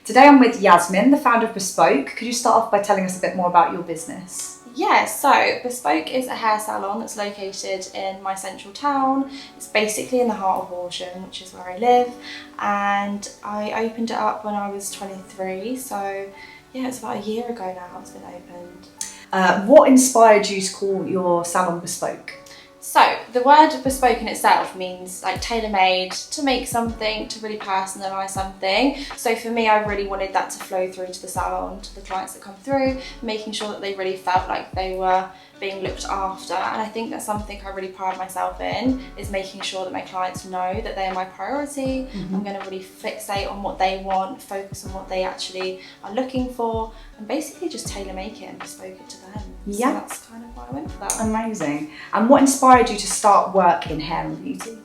Today I'm with Yasmin, the founder of Bespoke. Could you start off by telling us a bit more about your business? Yeah, so Bespoke is a hair salon that's located in my central town. It's basically in the heart of Horsham, which is where I live, and I opened it up when I was 23, so yeah, it's about a year ago now it's been opened. What inspired you to call your salon Bespoke? So the word bespoke in itself means like tailor-made, to make something, to really personalise something. So for me, I really wanted that to flow through to the salon, to the clients that come through, making sure that they really felt like they were being looked after. And I think that's something I really pride myself in, is making sure that my clients know that they are my priority. I'm going to really fixate on what they want, focus on what they actually are looking for, and basically just tailor make it and bespoke it to them. Yeah. So that's kind of why I went for that. Amazing. And what inspired you to start work in hair and beauty?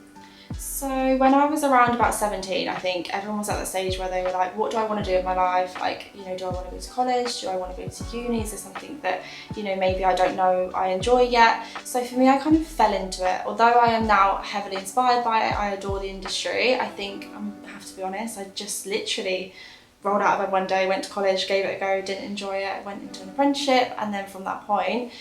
So when I was around about 17, I think everyone was at the stage where they were like, what do I want to do with my life? Like, you know, do I want to go to college? Do I want to go to uni? Is there something that, you know, maybe I don't know I enjoy yet? So for me, I kind of fell into it. Although I am now heavily inspired by it, I adore the industry. I think, I have to be honest, I just literally rolled out of bed one day, went to college, gave it a go, didn't enjoy it, went into an apprenticeship, and then from that point,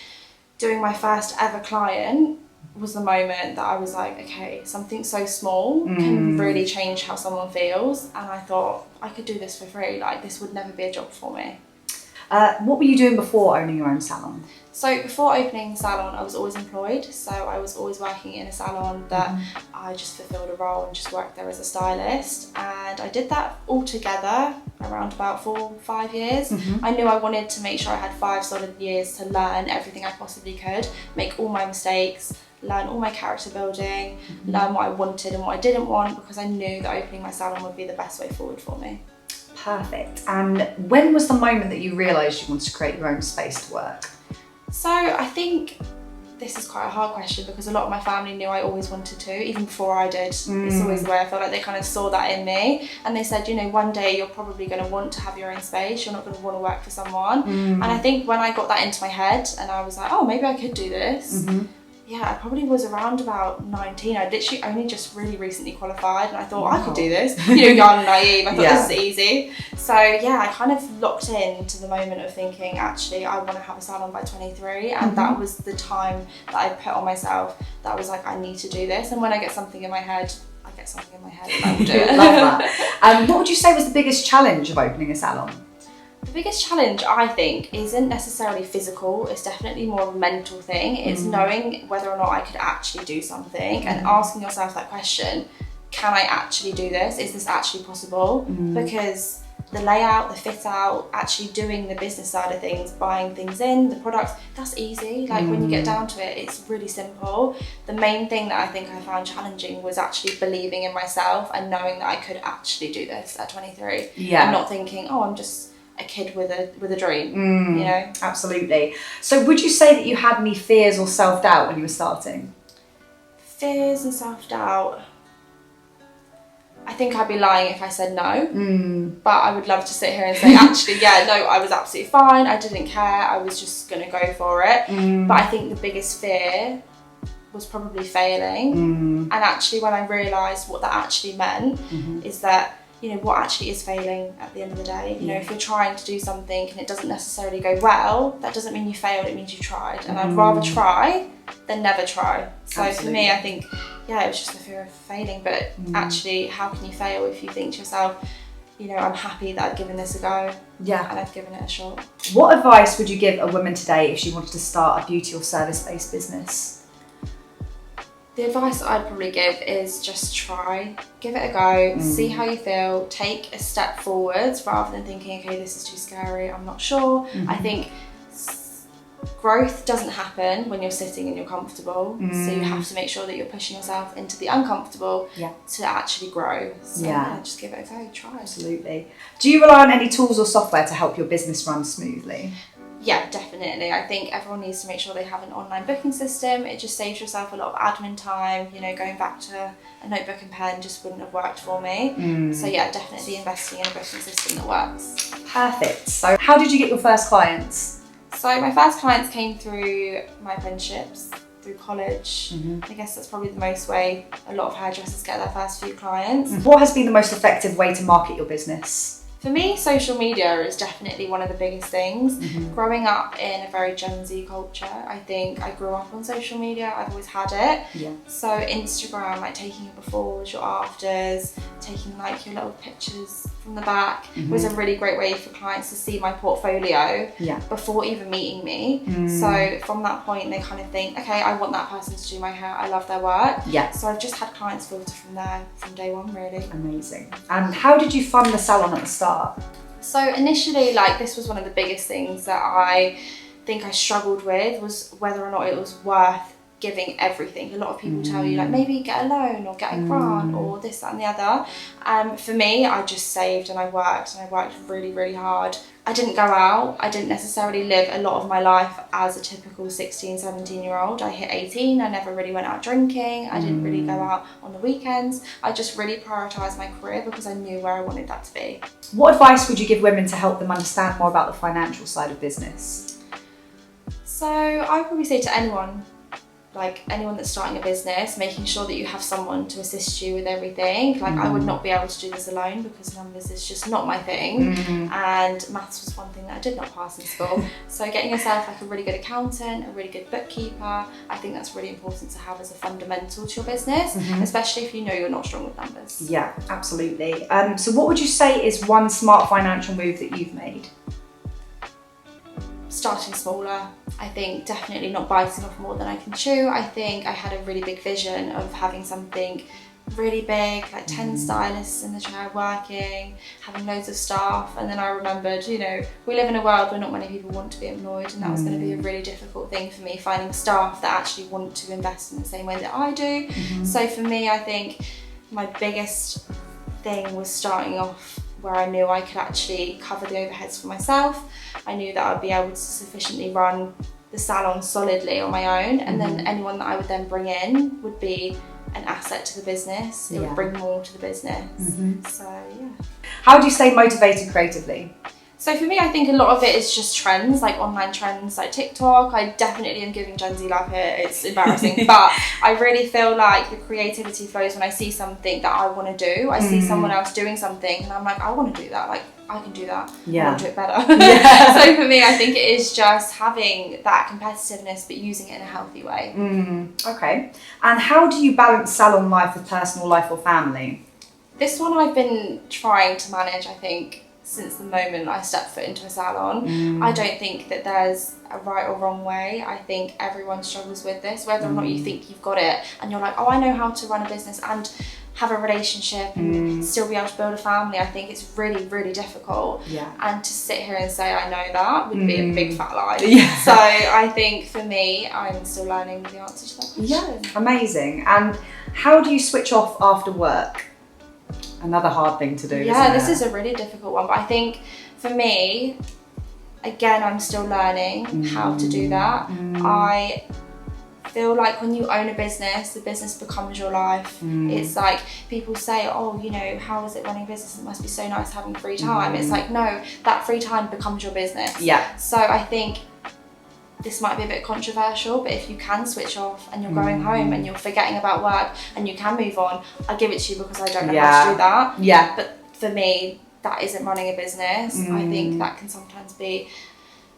doing my first ever client was the moment that I was like, okay, something so small can really change how someone feels. And I thought, I could do this for free, like this would never be a job for me. What were you doing before owning your own salon? So before opening the salon, I was always employed. So I was always working in a salon that I just fulfilled a role and just worked there as a stylist. And I did that all together around about 4 or 5 years. I knew I wanted to make sure I had 5 solid years to learn everything I possibly could, make all my mistakes, learn all my character building, learn what I wanted and what I didn't want, because I knew that opening my salon would be the best way forward for me. Perfect. And when was the moment that you realised you wanted to create your own space to work? So I think this is quite a hard question, because a lot of my family knew I always wanted to, even before I did. It's always the way I feel like they kind of saw that in me, and they said, you know, one day you're probably going to want to have your own space, you're not going to want to work for someone. And I think when I got that into my head and I was like, oh, maybe I could do this. Yeah, I probably was around about 19. I literally only just really recently qualified, and I thought I could do this. You know, young and naive. I thought this is easy. So yeah, I kind of locked in to the moment of thinking, actually, I want to have a salon by 23, and that was the time that I put on myself. That I was like, I need to do this. And when I get something in my head, I get something in my head, and I will do it. Love that. What would you say was the biggest challenge of opening a salon? The biggest challenge, I think, isn't necessarily physical. It's definitely more of a mental thing. It's knowing whether or not I could actually do something and asking yourself that question, can I actually do this? Is this actually possible? Because the layout, the fit out, actually doing the business side of things, buying things in, the products, that's easy. Like when you get down to it, it's really simple. The main thing that I think I found challenging was actually believing in myself and knowing that I could actually do this at 23. Yeah. And not thinking, oh, I'm just a kid with a dream, you know? Absolutely. So would you say that you had any fears or self-doubt when you were starting? Fears and self-doubt. I think I'd be lying if I said no, but I would love to sit here and say, actually, yeah, no, I was absolutely fine. I didn't care. I was just going to go for it. But I think the biggest fear was probably failing. And actually, when I realised what that actually meant, is that, you know, what actually is failing at the end of the day. You know, if you're trying to do something and it doesn't necessarily go well, that doesn't mean you failed, it means you tried. And I'd rather try than never try. So for me, I think, yeah, it was just the fear of failing. But actually, how can you fail if you think to yourself, you know, I'm happy that I've given this a go. Yeah. And I've given it a shot. What advice would you give a woman today if she wanted to start a beauty or service-based business? The advice that I'd probably give is just try, give it a go, see how you feel, take a step forwards rather than thinking, okay, this is too scary, I'm not sure. I think growth doesn't happen when you're sitting and you're comfortable, so you have to make sure that you're pushing yourself into the uncomfortable to actually grow. So yeah, just give it a go, try. Absolutely. Do you rely on any tools or software to help your business run smoothly? Yeah, definitely. I think everyone needs to make sure they have an online booking system. It just saves yourself a lot of admin time. You know, going back to a notebook and pen just wouldn't have worked for me. So yeah, definitely investing in a booking system that works. Perfect. So how did you get your first clients? So my first clients came through my apprenticeships, through college. I guess that's probably the most way a lot of hairdressers get their first few clients. What has been the most effective way to market your business? For me, social media is definitely one of the biggest things. Growing up in a very Gen Z culture, I think I grew up on social media. I've always had it. Yeah. So Instagram, like taking your befores, your afters, taking like your little pictures from the back was a really great way for clients to see my portfolio before even meeting me. So from that point, they kind of think, okay, I want that person to do my hair. I love their work. Yeah. So I've just had clients filter from there from day one, really. Amazing. And how did you fund the salon at the start? So initially, like, this was one of the biggest things that I think I struggled with, was whether or not it was worth giving everything. A lot of people tell you, like, maybe get a loan or get a grant or this, that and the other. For me, I just saved and I worked really, really hard. I didn't go out. I didn't necessarily live a lot of my life as a typical 16, 17-year-old. I hit 18. I never really went out drinking. I didn't really go out on the weekends. I just really prioritised my career because I knew where I wanted that to be. What advice would you give women to help them understand more about the financial side of business? So I would probably say to anyone, like anyone that's starting a business, making sure that you have someone to assist you with everything. Like I would not be able to do this alone because numbers is just not my thing, and maths was one thing that I did not pass in school. So getting yourself like a really good accountant, a really good bookkeeper, I think that's really important to have as a fundamental to your business, especially if you know you're not strong with numbers. Yeah, absolutely. So what would you say is one smart financial move that you've made? Starting smaller. I think definitely not biting off more than I can chew. I think I had a really big vision of having something really big, like 10 stylists in the chair working, having loads of staff, and then I remembered, you know, we live in a world where not many people want to be employed, and that was going to be a really difficult thing for me, finding staff that actually want to invest in the same way that I do. So for me, I think my biggest thing was starting off where I knew I could actually cover the overheads for myself. I knew that I'd be able to sufficiently run the salon solidly on my own, and then anyone that I would then bring in would be an asset to the business. It would bring more to the business. So yeah. How do you stay motivated creatively? So for me, I think a lot of it is just trends, like online trends, like TikTok. I definitely am giving Gen Z love here. It's embarrassing, but I really feel like the creativity flows when I see something that I want to do. I see someone else doing something and I'm like, I want to do that. Like, I can do that. I want to do it better. So for me, I think it is just having that competitiveness, but using it in a healthy way. Okay. And how do you balance salon life with personal life or family? This one I've been trying to manage, I think, since the moment I stepped foot into a salon. I don't think that there's a right or wrong way. I think everyone struggles with this, whether or not you think you've got it and you're like, oh, I know how to run a business and have a relationship and still be able to build a family. I think it's really, really difficult. And to sit here and say I know that would be a big fat lie. So I think for me, I'm still learning the answer to that question. Amazing. And how do you switch off after work? Another hard thing to do, isn't it? This is a really difficult one, but I think for me, again, I'm still learning how to do that. I feel like when you own a business, the business becomes your life. It's like people say, oh, you know, how is it running a business? It must be so nice having free time. It's like, no, that free time becomes your business. So I think this might be a bit controversial, but if you can switch off and you're going home and you're forgetting about work and you can move on, I give it to you because I don't know how to do that. But for me, that isn't running a business. I think that can sometimes be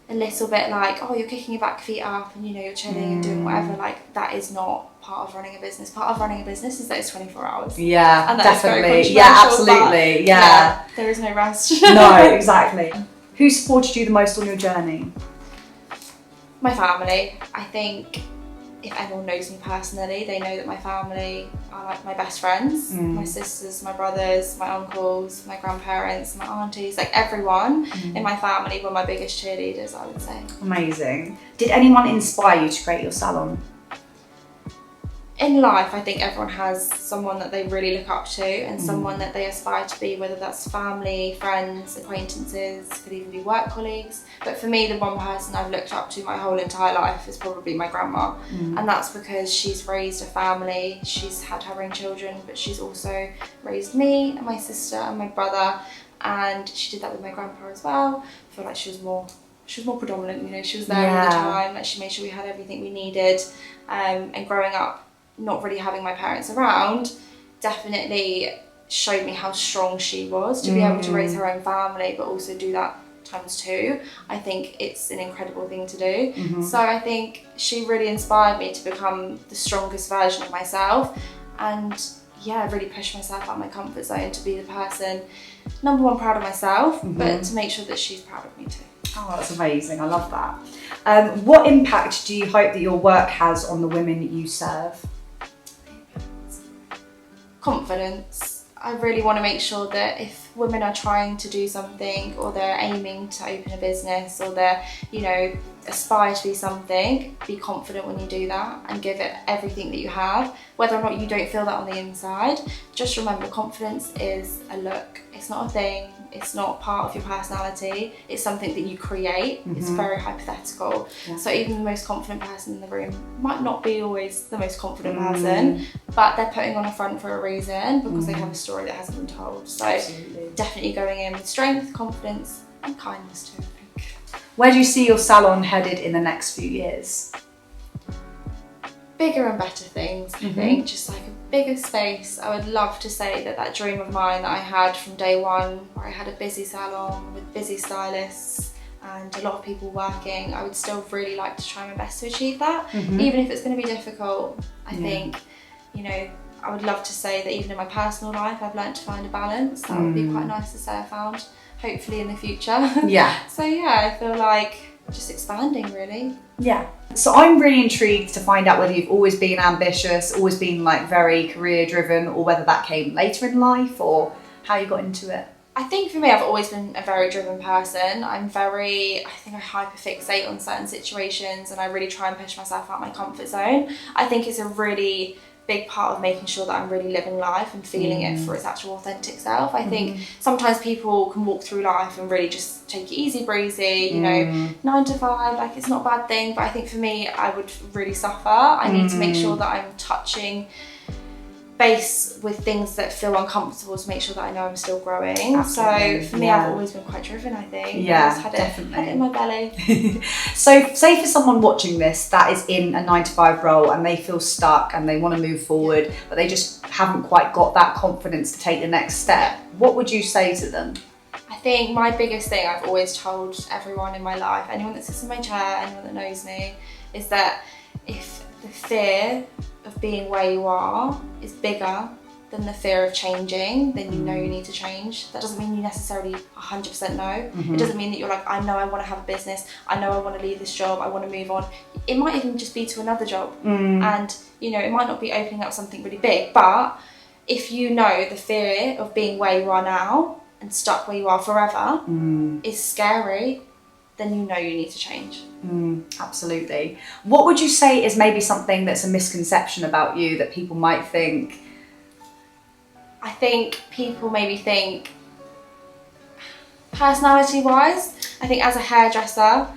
a little bit like, oh, you're kicking your back feet up and, you know, you're chilling and doing whatever. Like, that is not part of running a business. Part of running a business is that it's 24 hours. And that definitely. is very controversial, Absolutely. But, there is no rest. No, exactly. Who supported you the most on your journey? My family. I think if everyone knows me personally, they know that my family are like my best friends. My sisters, my brothers, my uncles, my grandparents, my aunties, like everyone in my family were my biggest cheerleaders, I would say. Amazing. Did anyone inspire you to create your salon? In life, I think everyone has someone that they really look up to and someone that they aspire to be, whether that's family, friends, acquaintances, could even be work colleagues. But for me, the one person I've looked up to my whole entire life is probably my grandma. And that's because she's raised a family, she's had her own children, but she's also raised me and my sister and my brother. And she did that with my grandpa as well. I feel like she was more predominant, you know, she was there all the time, like she made sure we had everything we needed. And growing up, not really having my parents around, definitely showed me how strong she was to be able to raise her own family, but also do that ×2. I think it's an incredible thing to do. So I think she really inspired me to become the strongest version of myself, and yeah, really push myself out of my comfort zone to be the person, number one, proud of myself, but to make sure that she's proud of me too. Oh, that's amazing. I love that. What impact do you hope that your work has on the women you serve? Confidence. I really want to make sure that if women are trying to do something, or they're aiming to open a business, or they're, you know, aspire to be something, be confident when you do that and give it everything that you have. Whether or not you don't feel that on the inside, just remember, confidence is a look. It's not a thing. It's not part of your personality. It's something that you create. It's very hypothetical. So even the most confident person in the room might not be always the most confident person, but they're putting on a front for a reason, because they have a story that hasn't been told. So definitely going in with strength, confidence and kindness too, I think. Where do you see your salon headed in the next few years? Bigger and better things, I think, just like a bigger space. I would love to say that that dream of mine that I had from day one, where I had a busy salon with busy stylists and a lot of people working, I would still really like to try my best to achieve that, even if it's going to be difficult. I think, you know, I would love to say that even in my personal life I've learned to find a balance. That would be quite nice to say I found, hopefully in the future. So yeah, I feel like just expanding really. So I'm really intrigued to find out whether you've always been ambitious, always been like very career driven, or whether that came later in life, or how you got into it. I think for me, I've always been a very driven person. I think I hyperfixate on certain situations, and I really try and push myself out of my comfort zone. I think it's a really big part of making sure that I'm really living life and feeling it for its actual authentic self. I think sometimes people can walk through life and really just take it easy breezy, you know, 9 to 5, like it's not a bad thing. But I think for me, I would really suffer. I need to make sure that I'm touching base with things that feel uncomfortable to make sure that I know I'm still growing. So for me, I've always been quite driven, I think. I just had it in my belly. So say for someone watching this that is in a 9 to 5 role and they feel stuck and they want to move forward, but they just haven't quite got that confidence to take the next step, what would you say to them? I think my biggest thing I've always told everyone in my life, anyone that sits in my chair, anyone that knows me, is that if the fear of being where you are is bigger than the fear of changing, then you know you need to change. That doesn't mean you necessarily 100% know. It doesn't mean that you're like, I know I want to have a business, I know I want to leave this job, I want to move on. It might even just be to another job, and you know, it might not be opening up something really big, but if you know the fear of being where you are now and stuck where you are forever is scary, then you know you need to change. Absolutely. What would you say is maybe something that's a misconception about you that people might think? I think people maybe think, personality wise, I think as a hairdresser,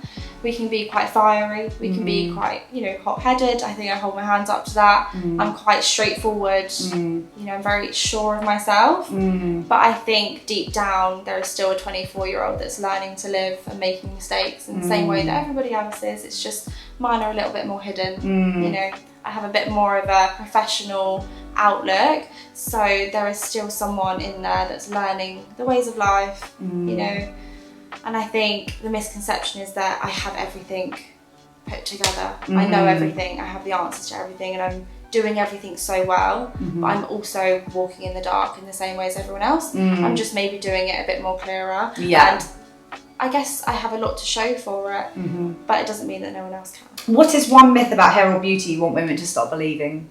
we can be quite fiery, we can be quite, you know, hot-headed. I think I hold my hands up to that. I'm quite straightforward, you know, I'm very sure of myself. But I think deep down there is still a 24-year-old that's learning to live and making mistakes in the same way that everybody else is. It's just mine are a little bit more hidden. You know, I have a bit more of a professional outlook, so there is still someone in there that's learning the ways of life, you know. And I think the misconception is that I have everything put together. I know everything, I have the answers to everything, and I'm doing everything so well, but I'm also walking in the dark in the same way as everyone else. I'm just maybe doing it a bit more clearer. And I guess I have a lot to show for it, but it doesn't mean that no one else can. What is one myth about hair or beauty you want women to stop believing?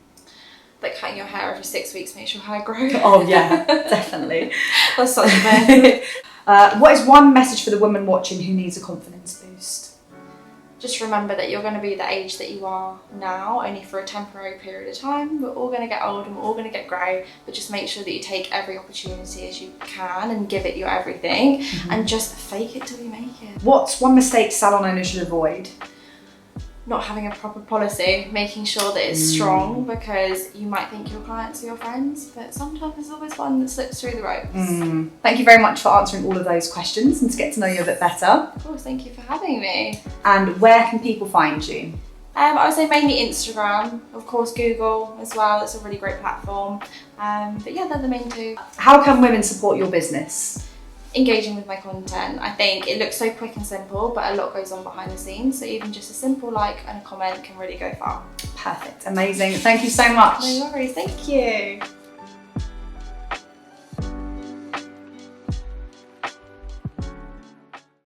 That cutting your hair every 6 weeks makes your hair grow. Oh yeah, definitely. That's such a myth. What is one message for the woman watching who needs a confidence boost? Just remember that you're going to be the age that you are now, only for a temporary period of time. We're all going to get old and we're all going to get grey, but just make sure that you take every opportunity as you can and give it your everything, and just fake it till you make it. What's one mistake salon owners should avoid? Not having a proper policy, making sure that it's strong, because you might think your clients are your friends, but sometimes there's always one that slips through the ropes. Thank you very much for answering all of those questions and to get to know you a bit better. Of course, thank you for having me. And where can people find you? I would say mainly Instagram, of course Google as well, it's a really great platform. But yeah, they're the main two. How can women support your business? Engaging with my content. I think it looks so quick and simple, but a lot goes on behind the scenes. So even just a simple like and a comment can really go far. Perfect, amazing. Thank you so much. No worries, thank you.